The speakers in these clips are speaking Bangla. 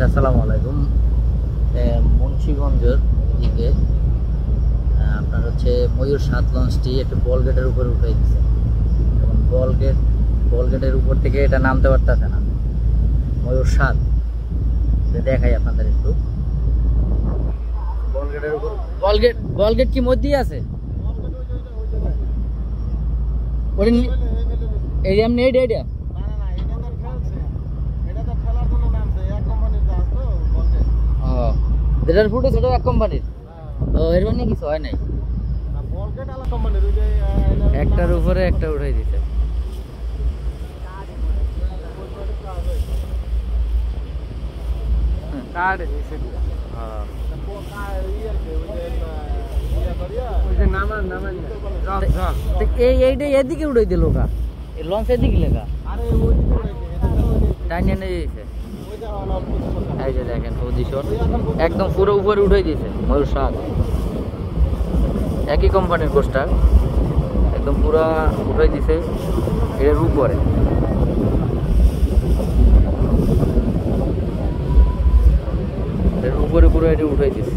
আসসালামু আলাইকুম। মুন্সিগঞ্জের দিকে আপনার হচ্ছে ময়ূর সাত লঞ্চটি একটু বল গেটের উপরে উঠে দিচ্ছে। এখন বল গেটের উপর থেকে এটা নামতে পারতেছে না। ময়ূর সাত দেখাই আপনাদের একটু। বল গেটের উপর বল গেট কি মধ্যেই আছে? এই এমনি এইটা যেটার ফুটে সেটা এক কোম্পানির। ও এর মানে কিছু হয় নাই, একটার উপরে একটা উঠাই দিছে। এইটা এদিকে উঠাই দিল ওটা, লঞ্চ এদিকে লেখা টাইনে নিয়ে দিয়েছে। এই যে দেখেন পজিশন একদম পুরো উপরে উঠাই দিয়েছে। ময়ূর সাত একই কোম্পানির কোস্টার, একদম পুরা উঠাই দিছে এর উপরে। এর উপরে পুরো এটা উঠাই দিছে,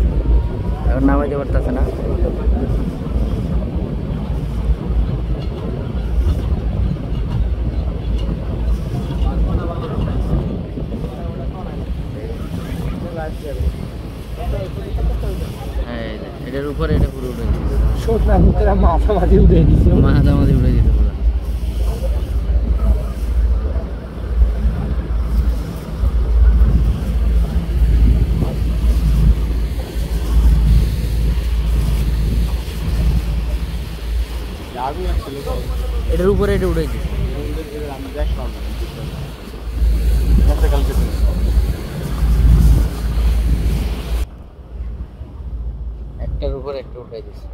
এখন নামাইতে পারতেছে না। এটার উপরে এটা পুরো উঠে দিচ্ছে, মাথামাঝি উঠে দিচ্ছে পুরো। এটার উপরে এটা উঠে দিচ্ছে। একটার উপরে একটা উঠে দিচ্ছে।